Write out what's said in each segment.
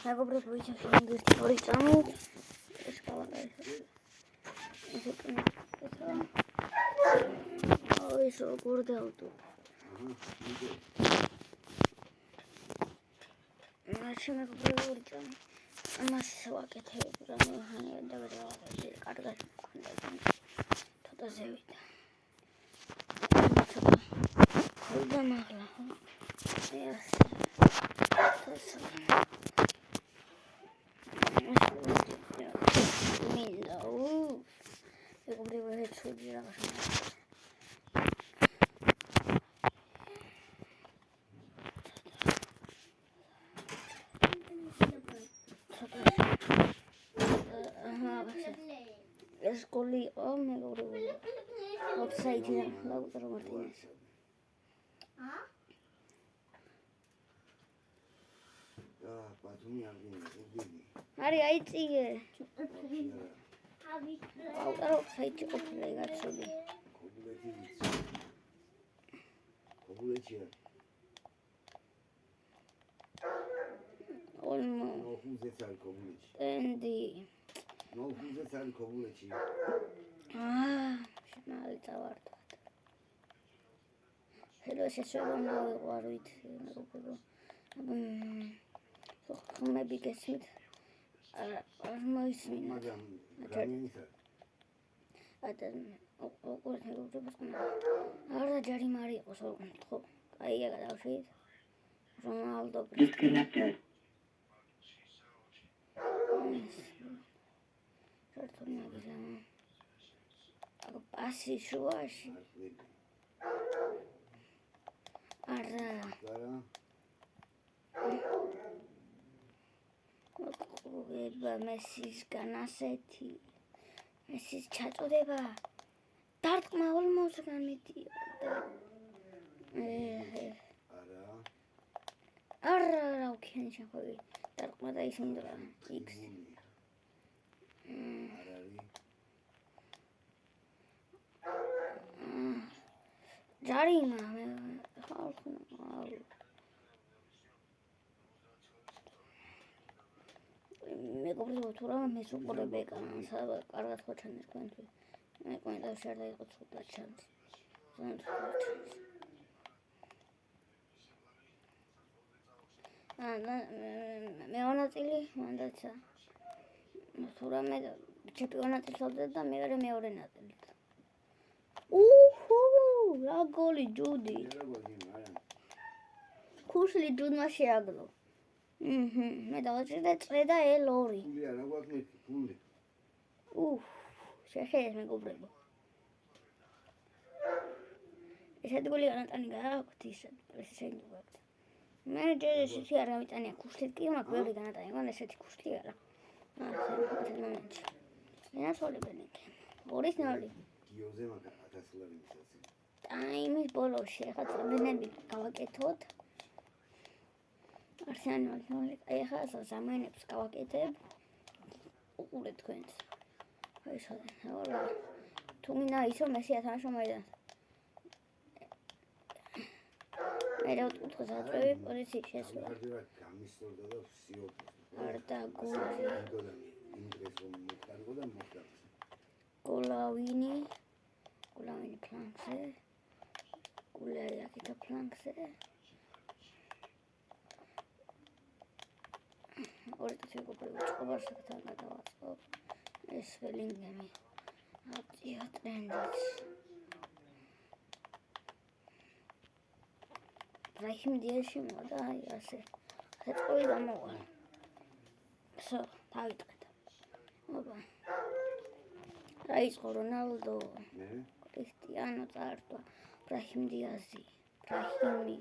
მეგობრებო, ისევ ერთი ორი წამი ეს კალაკა ეს ეს როგორ დავდო მაშინ მეგობრებო ორი წამი ამას ვაკეთებ რამე ხანია დავწერე კარგად მქონდა ცოტა ზევიდა ხოდა მაღლა ეს მინდა მეგობრებო ეს ცუდი რაღაცა სკოლი იყო მეგობრებო ვებსაიტიდან ლაუტარო მარტინეს Mari, aici e. Lautaro aici copile gazzoli. Olmo. No fuzet al kobulici. Endi. No fuzet al kobulici. Mali tavart. Hello, se sono un guaruit, megobrebo. ხმები გესმით არ მოისმინა არა ჯარი მარი იყოს ხო კაია გადავშვით რონალდო პასი შუაში არა მესისგან ასეთი მესის ჩაწოდება დარტყმა ოლმოსგან მიდიოდა არა რა ვქენი შეხვევი დარტყმა და ის უნდა იქ ჯარიმა ხალხო მეგობრებო თუ რა მეს უყურებ ეკრანს კარგად ხო ჩანს თქვენთვის მე კომენტარში არ დაიყო ცოტა ჩანს მეონაწილი მანდაცა თუ რა მე ჩემპიონატის ვწევდ და მეორე ნაწილით რა გოლი ჯუდი ქუშლი ჯუდმა შეაგდო მე დავაჭირე წრე და L2. რა გვაქვს ფული? შეხედეთ მეგობრებო. ესეთი გოლი განატანი გააქვთ ისეთ შეიძლება. მე ჯერ ისეთი არ ავიტანია ქუშლით კი მაქვს ბევრი განატანი, მაგრამ ესეთი ქუშლი არა. ასეთ მომენტში. ენასოლებენ იქ. 2-0. გიოზე მაგ 1000 ლარი მისაცი. ტაიმის ბოლოში ახლა წამენები გავაკეთოთ. Arsenal, ეხლა ზამენებს გავაკეთებ. უყურეთ თქვენს. ეს არა. თუ მინდა ისო მესი ათაშო მაიდანს. მე რა უთხოს აწევი პოზიციაში შესვლა. გამისწორდა და ვსიო. არ დაგული. გოლავინი ფლანგზე. გულაი აქეთ ფლანგზე. ორიტაც მეგობრებო წყობარსაკთან გადავაწყობ ეს ველინგემი აწია ტრენდიც რაიხიმ დიაში მოდა აი ასე წყვილი გამოვალ სო დავიწყეთ ოპა რაიწყო რონალდო კრისტიანო წაართვა რაიხიმ დიაზი რაიხიმი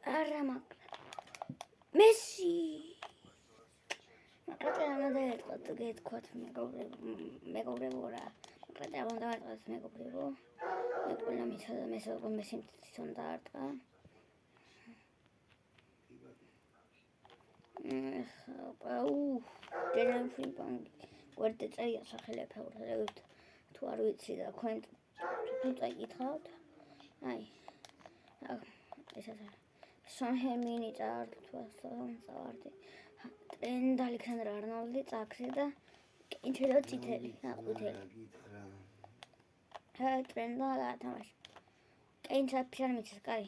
არა მესი მაგატრანა დაეთქვათ გეთქვათ მეგობრებო რა მაგატრანა დაეთქვათ მეგობრებო მე ყველა მესაუბრე მესი თვითონ დაარტყა ტელეფონი ბანკი ვერდე წაია სახელებად თუ არ ვიცი და თქვენ თუ წაიკითხავთ აი Sonhermini წაართვა წავარდი. ტრენდ ალექსანდრ არნოლდი წაქრე და კენჩელა წითელი, ყვითელი. ტრენდა გათამაშა. კენჩა ფიარმიცის კაი.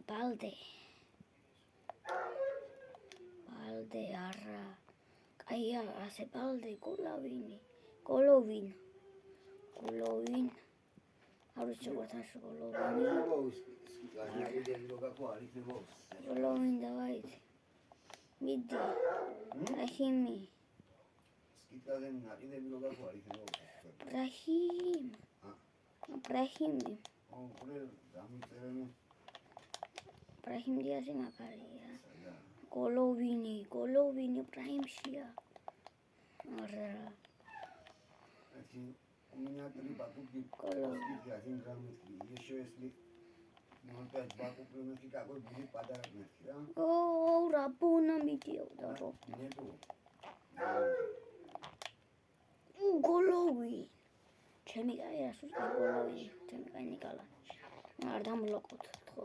ბალდე არა. კაია, ასე ბალდე გოლოვინ. არ ვიცი როგორ თამაშობ გოლოვინ დავაიცი. მიდი. რაჰიმი. ბრაჰიმი. ბრაჰიმ დიაზი მაგარია. გოლოვინი ბრაჰიმშია. არა. У меня 3 покупки. Один грамотки. Еще если ну опять 2 купленных, какой будет подарок, да? О, рабона мидио, да. Нету. Голови. ჩემი კაი რასუს გოლოვი, ჩემი კაი ნიკალა. არ დამლოკოთ თქო.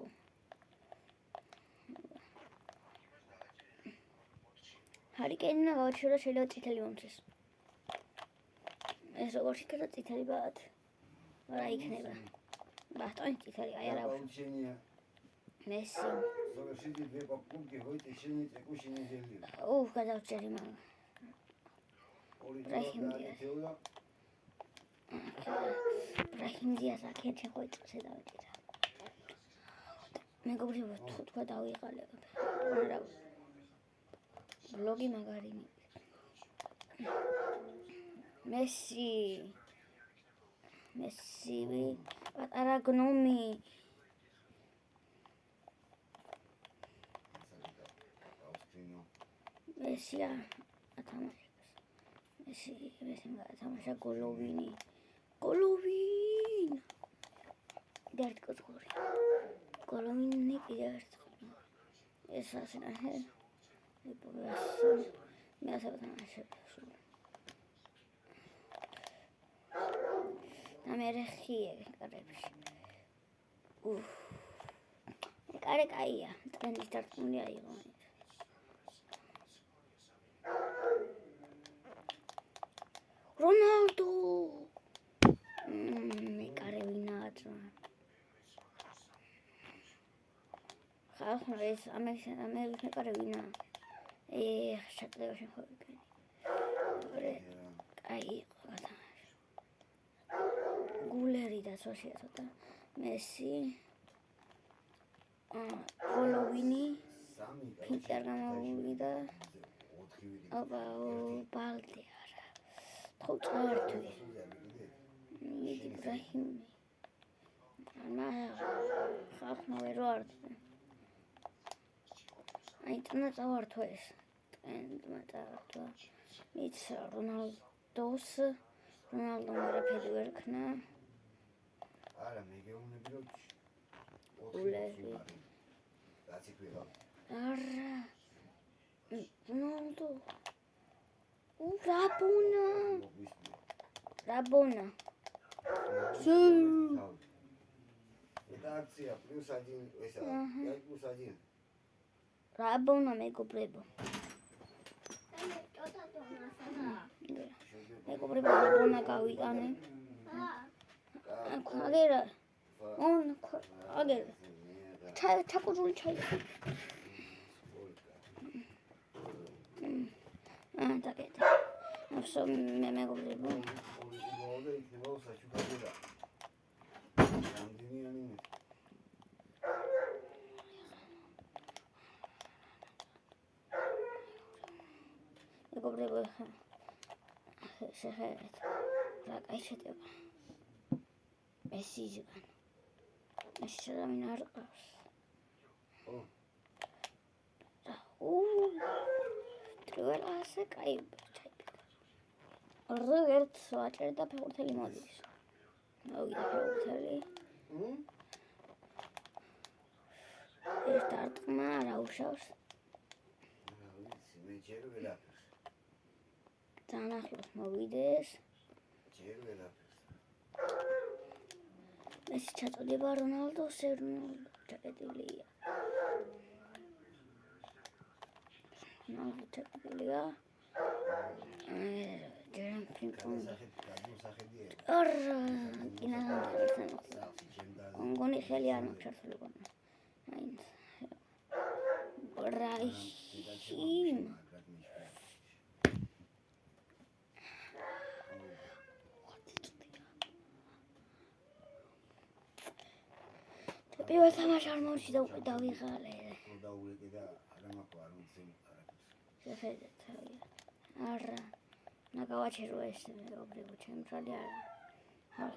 ჰარიკეინი უნდა გავაჩირო შეიძლება წითელი მომცეს. ეს როგორ იქნება წითელი ბათ? რა იქნება? ბატონი წითელი აი არა. მესი. Совершите 2 покупки в течение текущей недели. გადავჭერი მაგ. ბრაჰიმ დიას აქეთე ხო წესე დავჭირა. მეგობრებო თუ თქვა დავიყალებ. არა. ბლოგი მაგარი. მესი პატარა გნომი მესია ათამაშა გოლოვინ დერტ კოწორი გოლოვინი კიდევ ერთხელ ეს ასე ნახე მე ასე ვთამაშებ ამერეხიე კარებში. კარე კაია, ტრენდის დარწმუნია იყო. რონალდო. მე კარე ვინააძა. ხალხმა ეს ამერიხი კარე ვინა. შეტევაში ხო იქნება. კაი გულერი და სოციალთა მესი გოლოვინი ფინტერ გამოვიდა აბა ბალდე არა ხო წვართვი მიდი ბრაჰიმი ამა ხალხმა ვერ ვარდ აი ტრნა წავართვა ეს ტრენდმა წავართვა მიცა რონალდოს რონალდო არაფერი ვერ ქნა არა მე გეუბნები რომ გულერი რაც იქნება არა რონალდო რაბონა это акция +1 ესა 5+1 რაბონა მეგობრებო მეგობრებო რაბონა გავიტანე აგერა აგერა ჩაკუძული ჩაი დაგეთ ასო მე მეგობრებო მეგობრებო შეხედეთ რა კაი შეტევა მესიჯგან ეს შედამინ არ ყავს ტრიველა ასე კაი როგორც ვაჭერ და ფეხბურთელი მოდის მოვიდა ფეხბურთელი ეს დარტყმა რა უშავს მე ჯერ ვერაფერს თანახლოს მოვიდეს ჯერ ვერაფერს მესი ჩაწოდება რონალდოს რონალდო ჩაკეტილია რონალდო ჩაკეტილია ჯერენ პინგ-პონგი არა კინა მგონი ხელი არ მაქვს ჩართული გონა აინც ბრაჰიმ პირველ თამაშს არ მოვიდა უკვე დავიღალე შეხედეთ არა ნაგავაჩერო ეს მეგობრებო ჩემბრალი არა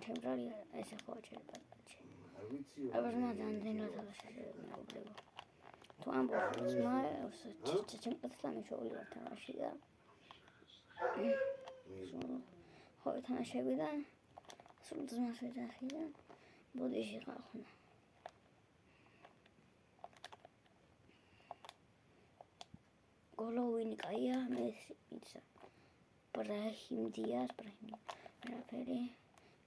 ჩემბრალი ეს ხოჩერი პატაჩი აბა მადამდენად მეგობრებო თუ ამბობს მაოს ჩემპიონატთან შოული არ თამაში და ხო თამაშებიდან სულ ძმას ვეძახი და ბოდიში ყავნა გოლოვინი კაია მესი ისა ბრაჰიმ დიას რაფერი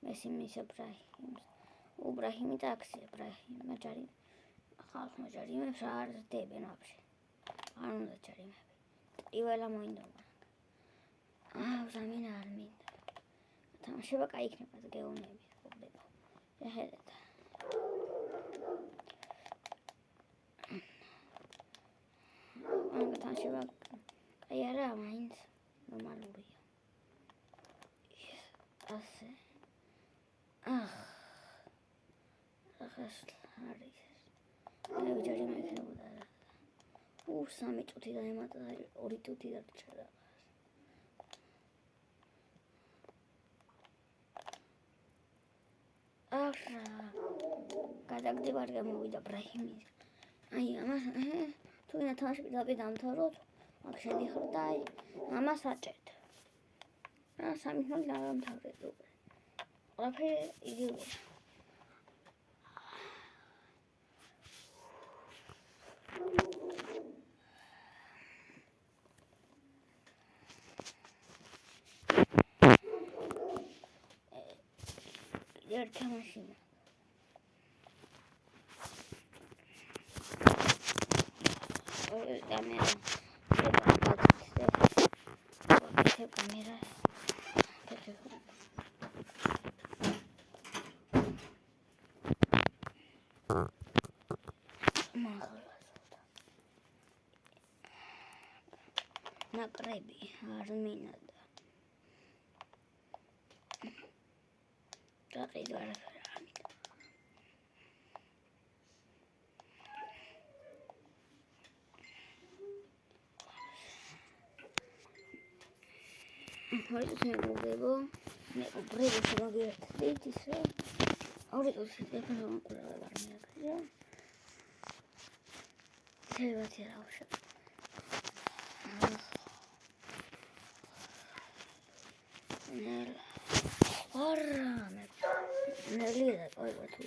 მესი მისა ბრაჰიმი ტაქსი ბრაჰიმ მაჯარი ხალხმა ჯარიმებს არ დებენ ვაფშე არ უნდა ჯარიმები იველა მოინდომა ზამინა არ მინდა თამაშება კაი იქნება გეუბნები ხდება შეხედეთ თამაშება კაი არა მაინც ნორმალურია ასე ახას არის ჯარი მექნებოდა სამი წუთი დაემატა 2 წუთი დარჩა არა გადაგდებარ გამოვიდა ბრაჰიმი აი ამას თუ ვინა თამაში დავდამთავროთ აქ შედიხარ და აი ამას აჭერთ რა 3-0 დავამთავრეთ უკვე ყველაფერი იგივეა ერთა მაშინა კამერა კამერა ნაკრები არ მინდა გაყიდვა არაფერი არ მინდა მეგობრებო შემოგიერთდით ისე ორი წუთი ტელეფონი მოკურა ვარ მე აქ თელევიზია რავშა ნელ არა ნელია ყოლა თუ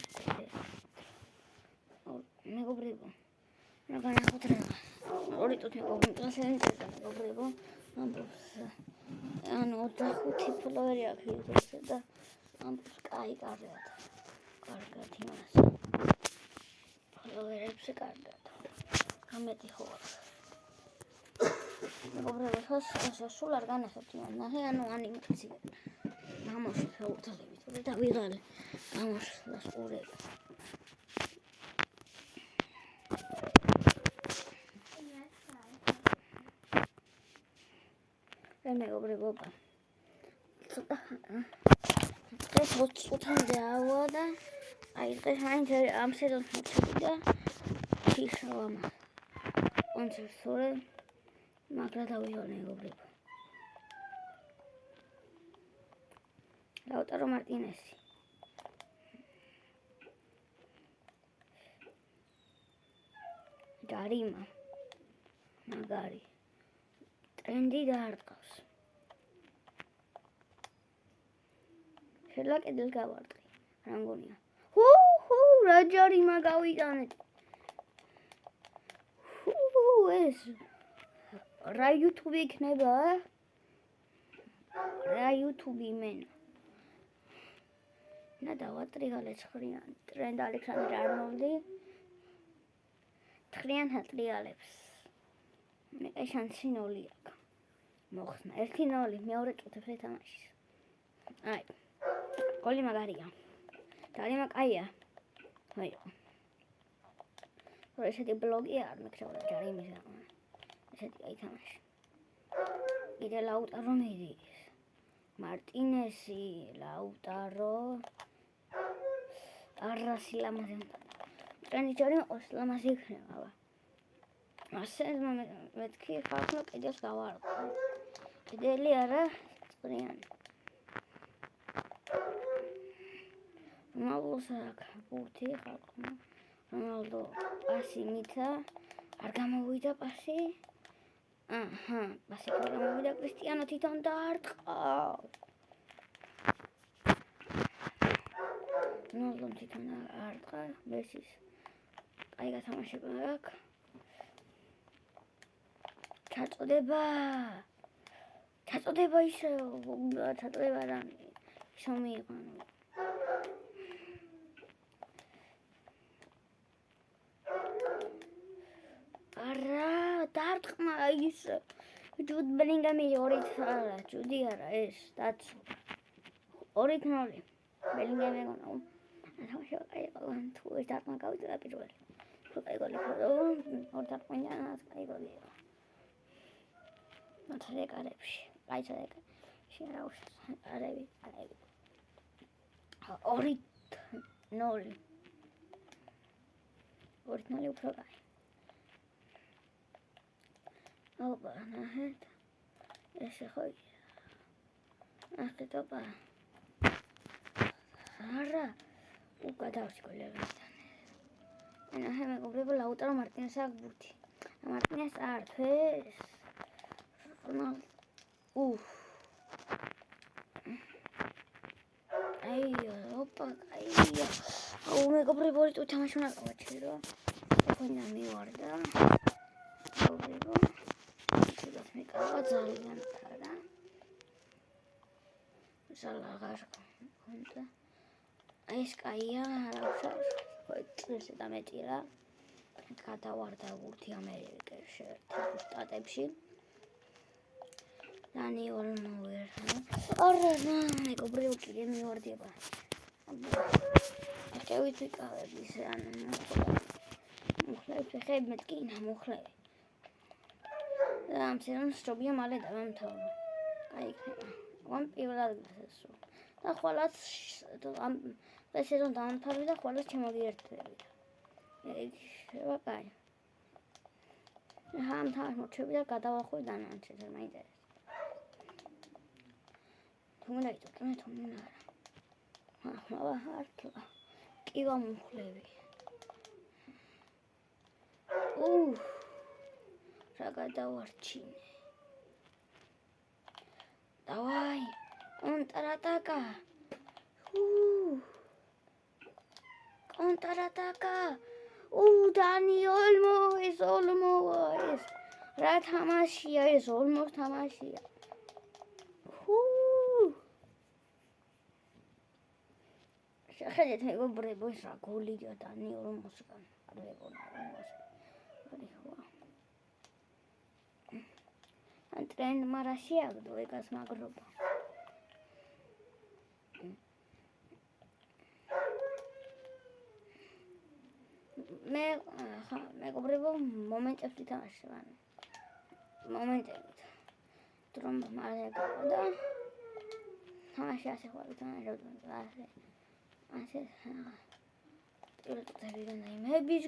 მეგობრებო რა განახუთრება ორი წუთი მოგიმკაცენდა მეგობრებო ამბობს ანუ 25 ფლოვერი აქვს იუთუბზე და ამბობს კაი კარგად იმას ფლოვერებზე კარგად გამეტი ხო მეგობრებო სულ არ განახებთ იმას ნახე ანუ ანიმაცია მამაში ფეურთალები თორე დავიღალე ამას ყურები მეგობრებო ცოტა ეს 20 წუთამდე ავა და აი ეს მაინც ამ სეზონს მოწვია და ფიქრობ კონცერტს თორე მაგრა დავიღალე მეგობრებო ლაუტარო მარტინესი ჯარიმა მაგარი ტრენდი დაარტყავს შელა კედელს გავარტყი რა მგონია ჰუ რა ჯარიმა გავიტანეთ ეს რა YouTube იქნება რა YouTube იმენა ნადავა ტრიალე ცხრიან ტრენდ ალექსანდრე არნოლდი ტრიან ტრიალებს მე შანსი 0 აქვს მოხსნა 1-0 მეორე წუთებს ეთამაშის აი გოლი მაგარია დარიმა კაია აი რო ესეთი ბლოგი არ მეკრევა ჯარიმის გამა ესეთი აი თამაში იდე ლაუტარო მიდის მარტინესი ლაუტარო არასი ლამაზი ტრენი ჯარი ლამაზი იქნება ასე მეთქი ხალხო კიდეს გავარყო კიდელი არა წვრიანი მალოსაკ ბურთი ხალხო რონალდო პასი მიცა არ გამოვიდა პასი აჰა პასი არ გამოვიდა კრისტიანო თვითონ დაარტყავს რონალდომ თვითონ აარტყა მესის აი გათამაშება აქვს ჩაწოდება ისე ჩაწოდება რა ისო მიიღო არა დაარტყმა ის ჯუდ ბელინგამი 2 არა ჯუდი არა ეს დაცვა 2-0 ბელინგამი გონა თამაშია აი თუ ეს დარტყმა გავიდა პირველი აი გოლი ორ დარტყმიანად აი გოლი მოთრეკარებში აი წაეკა შეაუშ არები 2-0 2-0 უფრო კაი ოპა ნაჰეთ ესე ხო ახლა ტოპა არა უკადავს გოლებიდან ანა მეგობრებო ლაუტარო მარტინეს აქვს ბურთი მარტინეს ართვის აია ოპა აია აუ მეგობრებო თუ თამაში უნდა გავაჩერო ეხონა მივარდა მეგობრებო ეს მეკავა ძალიან არა ზალაღარ კონდა ეს კაია რა უშავს ეს დამეჭირა გადავარდა ბურთი ამერიკის შტატებში დანიელ ნოერ არა მეგობრებო კიდე მივარდება აკევით ვიკავების ანუ მოხლები ხები მეტკინა მოხლები ამ სეზონს ჯობია მალე დავამთავრო აი იქნება ამ პირველად გასასრულ და ხვალაც ამ სეზონს დავამთავრე და ხვალაც შემოგიერთვები შეიძლება კაი ამ თავს მოჩები და გადავახვი დანანჩეს მაინტერესებს თუმცა იტყვი თუმცა არა ახლა კივა მოხლები რა გადავარჩინე დავაი კონტრატაკა კონტრატაკა დანიელ მოეს ოლმოეს რა თამაშია ეს ოლმოს თამაშია შეხედეთ მეგობრებო ეს რა გოლია დანიელ ოლმოსგან არ ვეღონა ან ტრენდ მარაში აგდო ეგას მაგრობა მე მეგობრებო მომენტებს ვითამაშებ ან მომენტებით დრომ მალე გავდა თამაში ასე ხვალ ვითამაშებ ასე პირველად იმების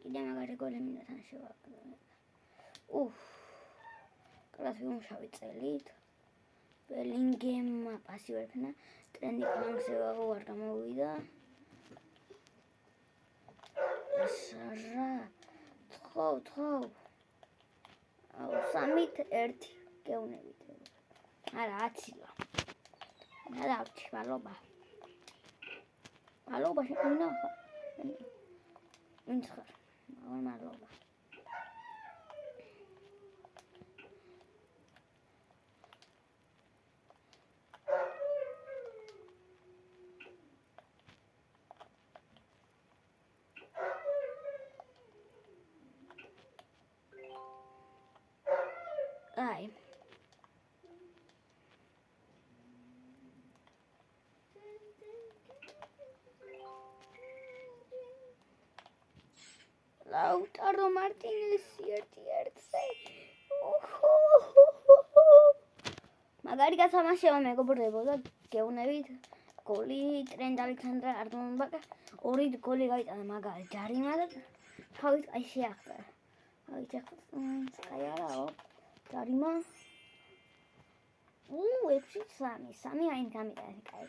კიდე მაგარი გოლი მინდა თამაშება კლასი უმშავი წელით ბელინგემმა პასი ვერქნა ტრენი კლანსევა არ გამოვიდა ეს რა თქო აუ 3-1 გეუნებით არა აცილა არა აქვს მალობა შეგვინახა ინცხარ მალობა Lautaro Martinez 1-1-ზე. მაგარი გათამაშება მეგობრებო და გეუბნებით გოლი ტრენდ ალექსანდრე-არნოლდმა 2 გოლი გაიტანა მაგარი ჯარიმა და თავით აი შეახტა. აი ჩახტა არაო ჯარიმა 6-3 აი გამიტანა კაი.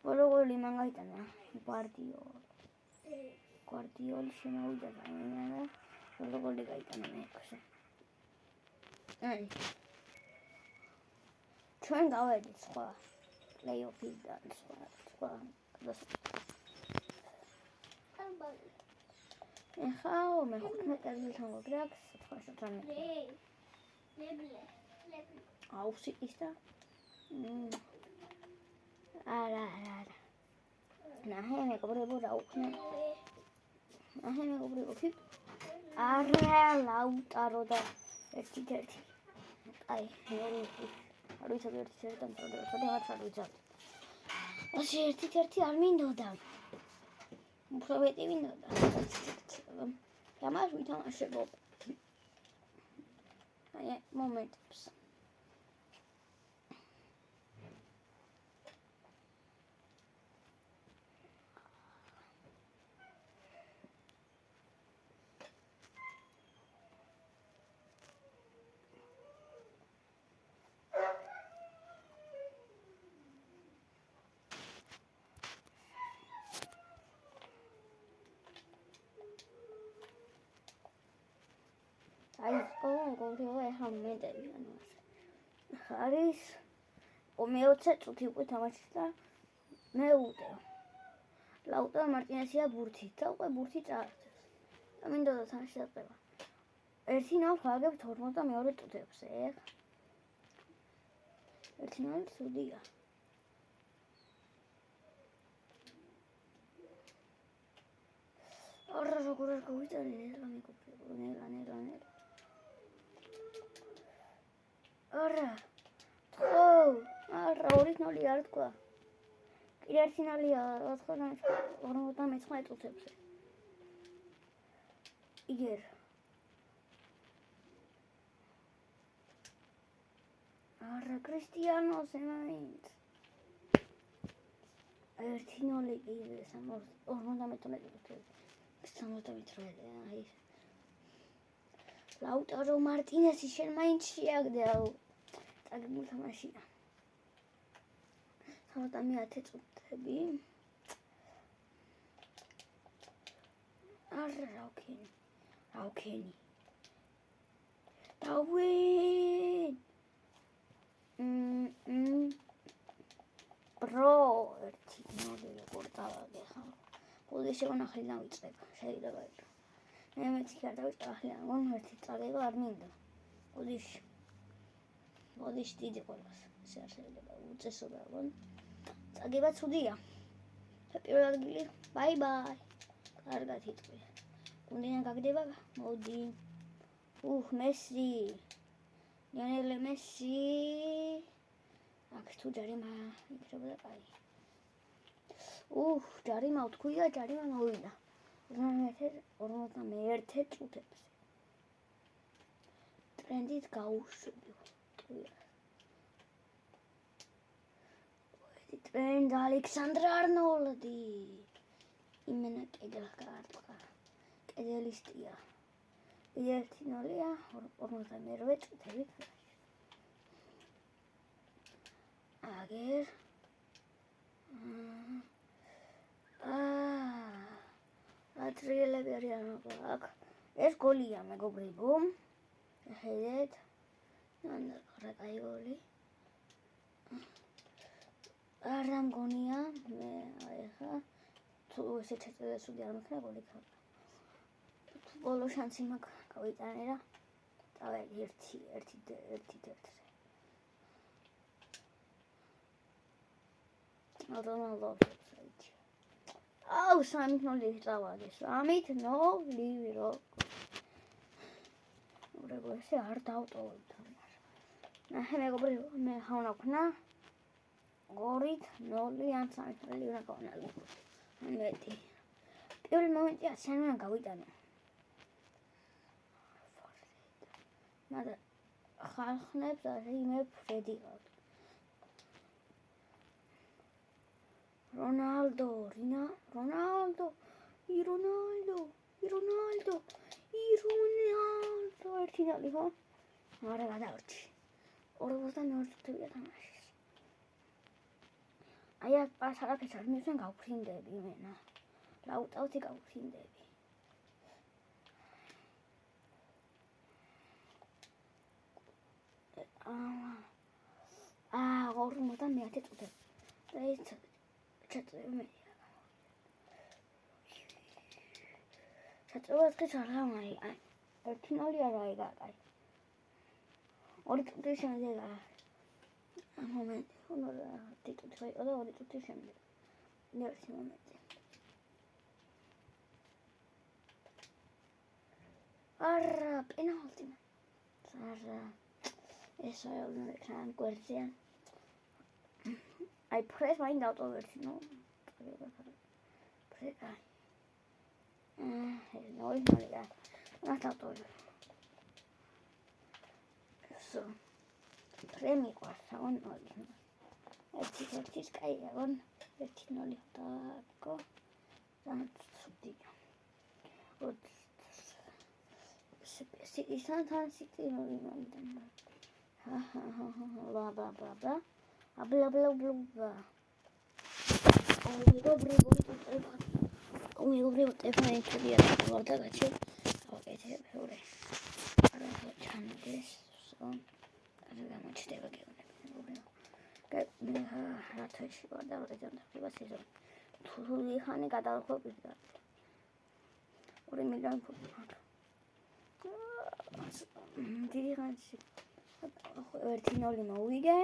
ბოლო გოლი მან გაიტანა გვარდიოლი შემოვიდა და ბოლო გოლი გაიტანა მეექვსე. აი ჩვენ გავედით სხვა პლეიოფიდან სხვა ეხლა მე 15 წელთან გვაქვს 9-18 აუცი ის და არა ნაჰე მეგობრებო რა უქნა ნაჰე მეგობრებო კი არა ლაუტარო და 1-1 აი მეორე არ ვიცი 1-1-დან წავიდა არ ვიცი ასე 1-1 არ მინდოდა უფრო მეტი მინდოდა ამას ვითამაშებო აი მომენტებს აი გოლი ახლა მომენტები ანუ არის მე-20 წუთი უკვე თამაშის და მე უტევ ლაუტარო მარტინეზია ბურთით და უკვე ბურთი წაართეს და მინდოდა თამაში დაწყება 1-0 ვაგებთ 42 წუთებზე 1-0 ცუდია არა როგორ არ გავიტანე ნელა მეგობრებო ნელა არა ხო არა 2-0 არ თქვა კიდე 1-0-ია 49 წუთებზე იგერ არა კრისტიანოს ემაინც 1-0 კიდე 52 წუთებზე 68 აი ლაუტარო მარტინეზი შენ მაინც შეაგდეო წაგებული თამაშია 70 წუთები არა რაუქენი დავინ ბრო 1-0 როგორ დავაგე ხა გოლი შევანახე და ვიწყება შეიძლება იყო მე მეც კი არ დავიწყე ახლა ერთი წაგება არ მინდა გოდიში დიდი ყველას ესე არ შეიძლება უწესო და წაგება ცუდია და პირველ ადგილი ბაი კარგად იტყვი გუნდიდან გაგდება მოდი მესი ლიონელ მესი აქ თუ ჯარიმა იქნებოდა კაი ჯარიმა ვთქვია ჯარიმა მოვიდა 51 წუთებზე ტრენდით გაუშვები ვთქვია ტრენდ ალექსანდრე-არნოლდი იმენა კედელკარტყა კედელისტია 1-0-ია 52 წუთები აგერ ატრიელები არიან აქ ეს გოლია მეგობრებო ხედეთ რა კაი გოლი არა მგონია მე ახლა თუ ესე შეწესული არ მექნა გოლი ხარ ბოლო შანსი მაქვს გავიტანე რა წავედი 1-1-ზე რონალდო აუ 3-0 წავაგე 3-0 რო მეგობრებო ესე არ დავტოვებ თამაში ნახე მეგობრებო მე ხავნა ვქნა 2-0 ან 3-0 უნდა გავანალო. მეტი. პირველ მომენტი ასენა გავიტანო. მაგრამ ხალხნებს იმებ რედიღავთ. Ronaldo ერთი ნალი ხო? არა გადავრჩი. 42 წუთია თამაშის. აი აქ პასარაკეს არ მისვენ გავფრინდები მენა. ლაუტაუთი გავფრინდები. აა 51 წუთი. და ეს ჩაწევი ჩაწევას ხე ჩარამარი. აი 1-0 არა ეგაკაი. 2 წუთი შემდეგ მომენტი უნდა ტიტული იყო და 2 წუთი შემდეგ. ერთი მომენტი. არა პენალტი. არა ეს აიოლი კან გვერდზე. აი პრეს მაინ დავტოვერცი ნო. პრესა. ეს ნოი მალია. ნატავტოვი. So. პრემი ყარსაონ ნოლი. ერთი კაია გონ 1-0 დაკო. დამწუდი. ისან თან სიტი მომიდან. აბლა. მეგობრებო, ტელეფონი ჩადია და გაჩი. ოკეი, ფეურე. არა ჩანდეს. არა გამოჩდება გეუბნები. რათოში ვარ და რეზერვდება სეზონი. თუ ხანი გადავხვევით და 2 მილიონი ფული მაქვს. დიდი ხანში 1-0 მოვიგე.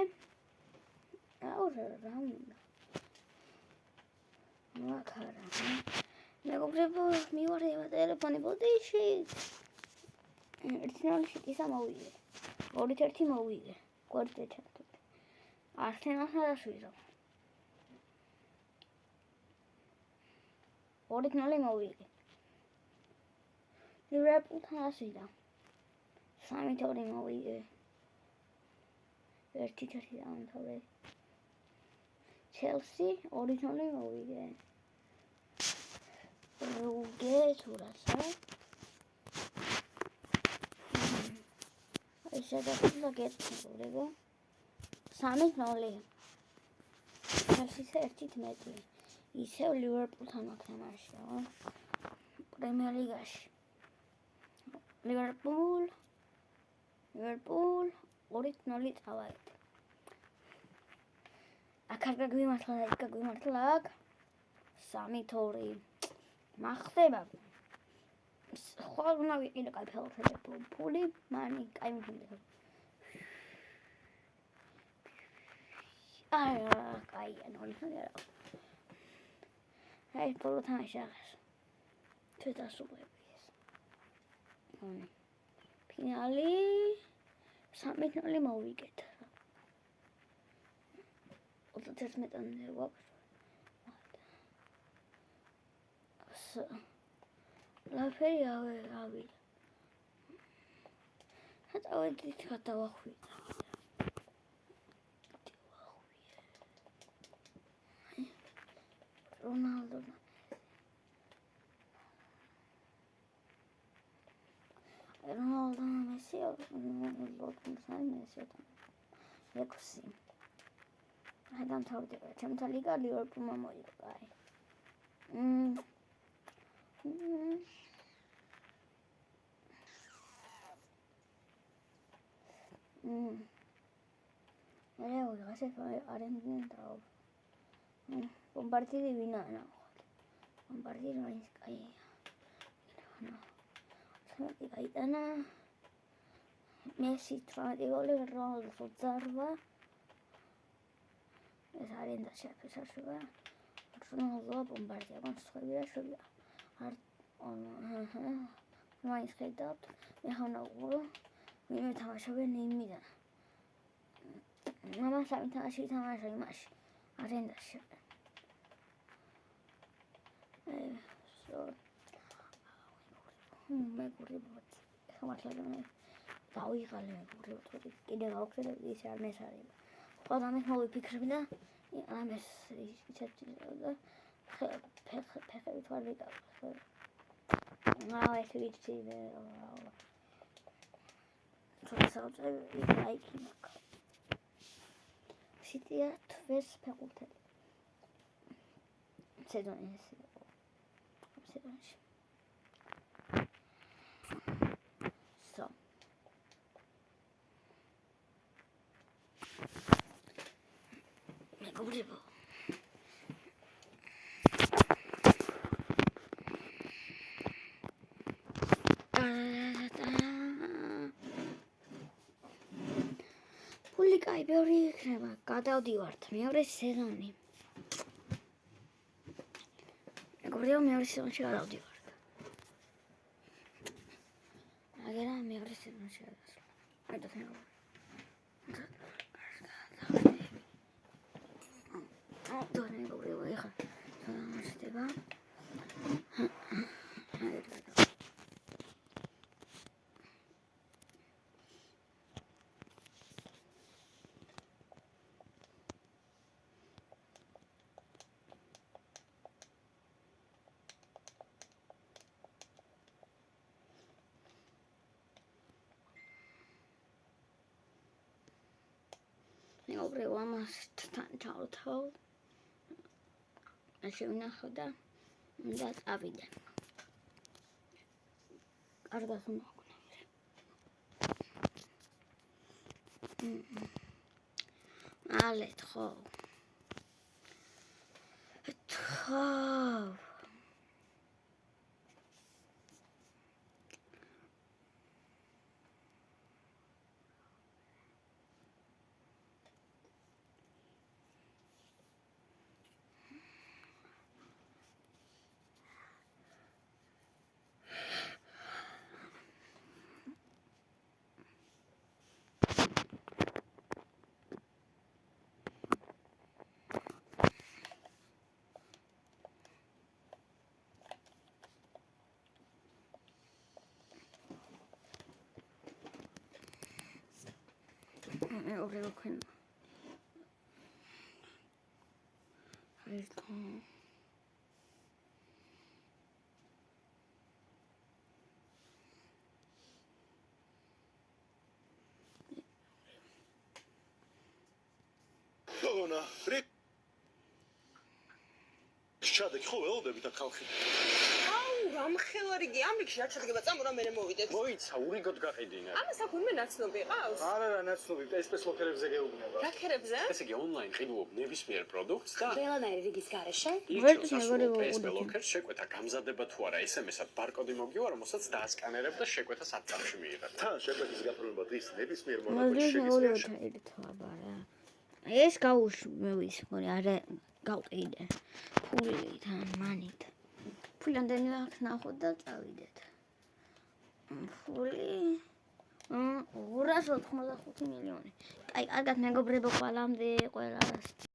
რა მინდა. მაქარა. მეგობრებო, მივარდება ტელეფონი ბოდიში. 1-0 ისა მოვიგე. 2-1 მოვიგე. გვერდზე ჩართო. არსენალს არასვირო. 2-0 მოვიგე. ლივერპულთან ასვიდა. 3-2 მოვიგე. 1-1 დამთავრე. Chelsea 2-0 მოვიგე. რუგე თურასა. ესე და გეტყურებო. 3-0. Chelsea 1-1. ისევ ლივერპულთან მოთამაშია. პრემიერ ლიგაში. Liverpool 2-0 წავარეთ. აქარგა გვიმართლა და იქა გვიმართლა 3-2. მახდება. ხვალ უნდა ვიყიდე კაი ფელფელები. ფული, მანი, კაი მიხდება. კაია, ნოლი არა. აი, ბოლო თამაში აღარ. თუ დასრულები ეს. ფინალი 3-0 მოვიგეთ. 31 წუთამდე გვაქვს. ლაფერი ავი. გადავედით გადავახვიდა. Ronaldo. Messi, Messi. I don't know the Champions League Liverpool მოიგო, კაი. მე ვიღაცა არენდინ დაო. Bombardieri ვინა ნახოთ. Bombardieri მაინც კაია. გაიტანა Messi 18 გოლი, Ronaldo 28. ეს არენდა შეფასება. Ronaldo Bombardieri განსხვავებია შევია. მაინც ხედავთ. მე ხანა უყურო. მე თამაშობენ იმიდან. მამასამი თამაში თამაშა იმაში. არენდაში. მეგობრებო, ხმართლა მე დავიღალე მეგობრებო, კიდე გავხსენებ ის არ მესარება. ყველა მე მოვიფიქრები და ამას ისეთი და ფეხებით ვარ ვიკავე. ეს ვიცი თორსაუწე ლაიკი მაქვს. სიტია თვეს ფეხბურთელი. სეზონში. So. მეგობრებო. კაი, ბევრი იქნება. გადავდივართ მეორე სეზონი. მეგობრებო, მეორე სეზონში გადავდივართ. მაგრამ მეორე სეზონში გადასვლა. აიდოთ მეგობრებო. დონა მეგობრებო, ეხლა ჩამოშდება. მეგობრებო, ამასთან ჩავთავ. შევინახო და უნდა წავიდე. კარგად უნდა გქონდე. ალეთ ხო. მეგობრებო, თქვენ Dona, ჩადე ხო ველოდები და ხალხი. რამ ხელარიგი ამ რიგში არ ჩადგება წამო რა მე მოვიდეთ. მოიცა, ურიგოდ გაყიდინე. ამას აქ უნდა ნაცნობი ყავს? არა, ნაცნობი, ესპეს ლოკერებზე გეუბნება. რა ქერებზე? ესე იგი ონლაინ ყიდულობ ნებისმიერ პროდუქტს და ყველანაირი რიგის garaშე. ვერტის მეგობრებო, ლოკერს შეკვეთა გამზადება თუ არა, SMS-ად ბარკოდი მოგივა, რომელსაც დაასკანერებ და შეკვეთას 10 წამში მიიღებ. თან შეკვეთის გაფორმება ის ნებისმიერ მონოპოლში შეგიძლია. ეს გაუშვების მქონე არა გავყიდე. ფულიდან მანით. ფულანდანი აქვს ნახოთ და წავიდეთ. ფული 285 მილიონი. კაი, კარგად მეგობრებო, ყველამდე ყველას